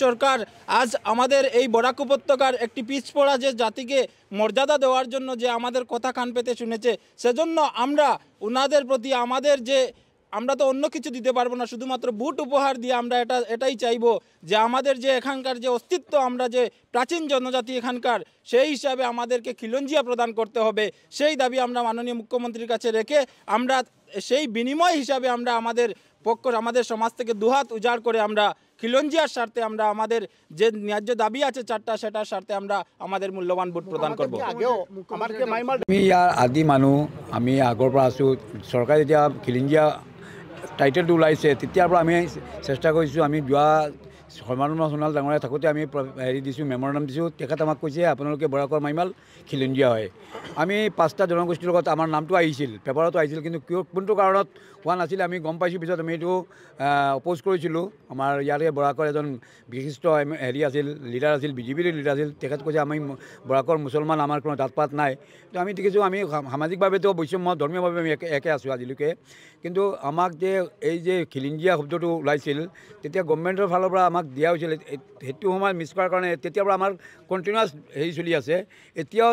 সরকার আজ আমাদের এই বরাক উপত্যকার একটি পিছপড়া যে জাতিকে মর্যাদা দেওয়ার জন্য যে আমাদের কথা কান পেতে শুনেছে, সেজন্য আমরা ওনাদের প্রতি আমাদের যে আমরা তো অন্য কিছু দিতে পারবো না, শুধুমাত্র বুট উপহার দিয়ে আমরা এটাই চাইবো যে আমাদের যে এখানকার যে অস্তিত্ব, আমরা যে প্রাচীন জনজাতি এখানকার, সেই হিসাবে আমাদেরকে খিলঞ্জিয়া প্রদান করতে হবে। সেই দাবি আমরা মাননীয় মুখ্যমন্ত্রীর কাছে রেখে আমরা সেই বিনিময় হিসাবে আমরা আমাদের সমাজ থেকে দুহাত উজাড় করে আমরা খিলঞ্জিয়ার স্বার্থে আমরা আমাদের যে ন্যায্য দাবি আছে চারটা, সেটার স্বার্থে আমরা আমাদের মূল্যবান ভোট প্রদান করব। আমি ইয়াৰ আদি মানুহ, আমি আগৰ পৰা আছোঁ। চৰকাৰে যেতিয়া খিলঞ্জিয়া টাইটেলটো ওলাইছে তেতিয়াৰ পৰা আমি চেষ্টা কৰিছোঁ। আমি যোৱা সৰ্বানন্দ সোণোৱাল ডাঙৰীয়া থাকোঁতে আমি হেৰি দিছোঁ, মেমৰেণ্ডাম দিছোঁ। তেখেত আমাক কৈছে আপোনালোকে বৰাকৰ মাইমাল খিলঞ্জিয়া হয়। আমি 5টা জনগোষ্ঠীৰ লগত আমাৰ নামটো আহিছিল, পেপাৰতো আহিছিল, কিন্তু কোনটো কাৰণত হোৱা নাছিলে আমি গম পাইছোঁ। পিছত আমি এইটো অপ'জ কৰিছিলোঁ। আমাৰ ইয়াৰে বৰাকৰ এজন বিশিষ্ট হেৰি আছিল, লিডাৰ আছিল, বিজেপিৰ লিডাৰ আছিল। তেখেত কৈছে আমি বৰাকৰ মুছলমান, আমাৰ কোনো জাতপাত নাই। তো আমি দেখিছোঁ আমি সামাজিকভাৱেতো বৈষম্য, ধৰ্মীয়ভাৱে আমি একে আছোঁ আজিলৈকে। কিন্তু আমাক যে এই যে খিলঞ্জিয়া শব্দটো ওলাইছিল, তেতিয়া গভৰ্ণমেণ্টৰ ফালৰ পৰা আমাক দিয়া হৈছিল। সেইটো সময়ত মিছ কৰাৰ কাৰণে তেতিয়াৰ পৰা আমাৰ কণ্টিনিউৱাছ হেৰি চলি আছে। এতিয়াও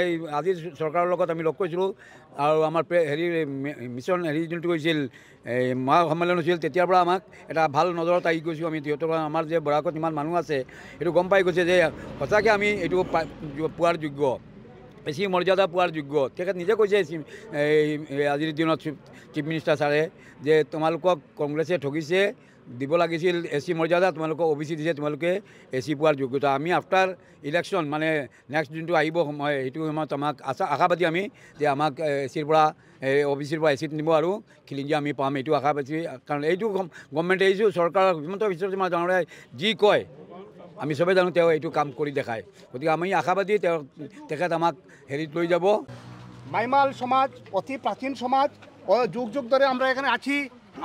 এই আজিৰ চৰকাৰৰ লগত আমি লগ কৰিছিলোঁ আৰু আমাৰ হেৰি মিছন হেৰি যোনটো হৈছিল, এই মহা সন্মিলন হৈছিল, তেতিয়াৰ পৰা আমাক এটা ভাল নজৰত আহি গৈছোঁ। আমি সিহঁতৰ পৰা আমাৰ যে বৰাকত ইমান মানুহ আছে সেইটো গম পাই গৈছে যে সঁচাকৈ আমি এইটো পোৱাৰ যোগ্য, বেছি মৰ্যাদা পোৱাৰ যোগ্য। তেখেত নিজে কৈছে আজিৰ দিনত চিফ মিনিষ্টাৰ ছাৰে যে তোমালোকক কংগ্ৰেছে ঠগিছে, দিব লাগিছিল এছ চি মৰ্যাদা, তোমালোকক OBC দিছে, তোমালোকে AC পোৱাৰ যোগ্যতা। আমি আফটাৰ ইলেকশ্যন মানে নেক্সট যোনটো আহিব সময়, সেইটো সময়ত আমাক আশাবাদী আমি যে আমাক ACৰ পৰা OBCৰ পৰা AC নিব আৰু খিলঞ্জিয়া আমি পাম, এইটো আশাবাদী। কাৰণ এইটো গভৰ্ণমেণ্টে এইটো চৰকাৰৰ হিমন্ত বিশ্ব শৰ্মা ডাঙৰীয়াই যি কয় আমি চবেই জানো তেওঁ এইটো কাম কৰি দেখায়। গতিকে আমি আশাবাদী তেখেত আমাক হেৰিত লৈ যাব। মাইমাল সমাজ অতি প্রাচীন সমাজ, যুগ যুগ ধরে আমরা এখানে আছি।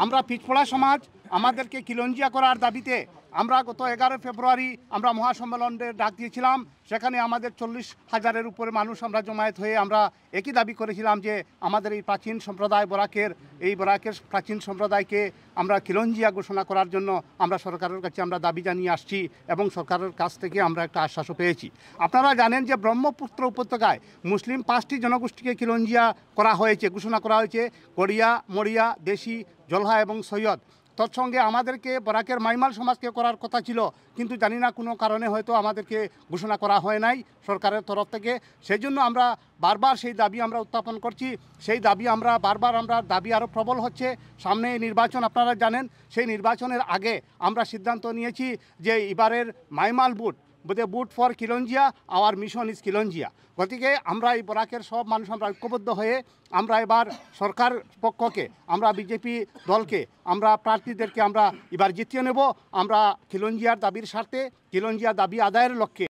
আমরা পিছপড়া সমাজ, আমাদেরকে খিলঞ্জিয়া করার দাবিতে আমরা গত 11 ফেব্রুয়ারি আমরা মহাসম্মেলনের ডাক দিয়েছিলাম। সেখানে আমাদের 40,000-এর উপরে মানুষ আমরা জমায়েত হয়ে আমরা একই দাবি করেছিলাম যে আমাদের এই প্রাচীন সম্প্রদায় বরাকের প্রাচীন সম্প্রদায়কে আমরা খিলঞ্জিয়া ঘোষণা করার জন্য আমরা সরকারের কাছে আমরা দাবি জানিয়ে আসছি এবং সরকারের কাছ থেকে আমরা একটা আশ্বাসও পেয়েছি। আপনারা জানেন যে ব্রহ্মপুত্র উপত্যকায় মুসলিম 5টি জনগোষ্ঠীকে খিলঞ্জিয়া করা হয়েছে, ঘোষণা করা হয়েছে: গড়িয়া, মরিয়া, দেশি, জলহা এবং সৈয়দ। তৎসঙ্গে আমাদেরকে বরাকের মাইমাল সমাজকে করার কথা ছিল, কিন্তু জানি না কোনো কারণে হয়তো আমাদেরকে ঘোষণা করা হয় নাই সরকারের তরফ থেকে। সেই জন্য আমরা বারবার সেই দাবি আমরা উত্থাপন করছি। সেই দাবি আমরা দাবি আরও প্রবল হচ্ছে। সামনে নির্বাচন আপনারা জানেন, সেই নির্বাচনের আগে আমরা সিদ্ধান্ত নিয়েছি যে এবারের মাইমাল বুট ফর খিলঞ্জিয়া, আওয়ার মিশন ইজ খিলঞ্জিয়া। গতিকে আমরা এই বরাকের সব মানুষ আমরা ঐক্যবদ্ধ হয়ে আমরা এবার সরকার পক্ষকে, আমরা বিজেপি দলকে, আমরা প্রার্থীদেরকে আমরা এবার জিতিয়ে নেব। আমরা খিলঞ্জিয়ার দাবির স্বার্থে, খিলঞ্জিয়া দাবি আদায়ের লক্ষ্যে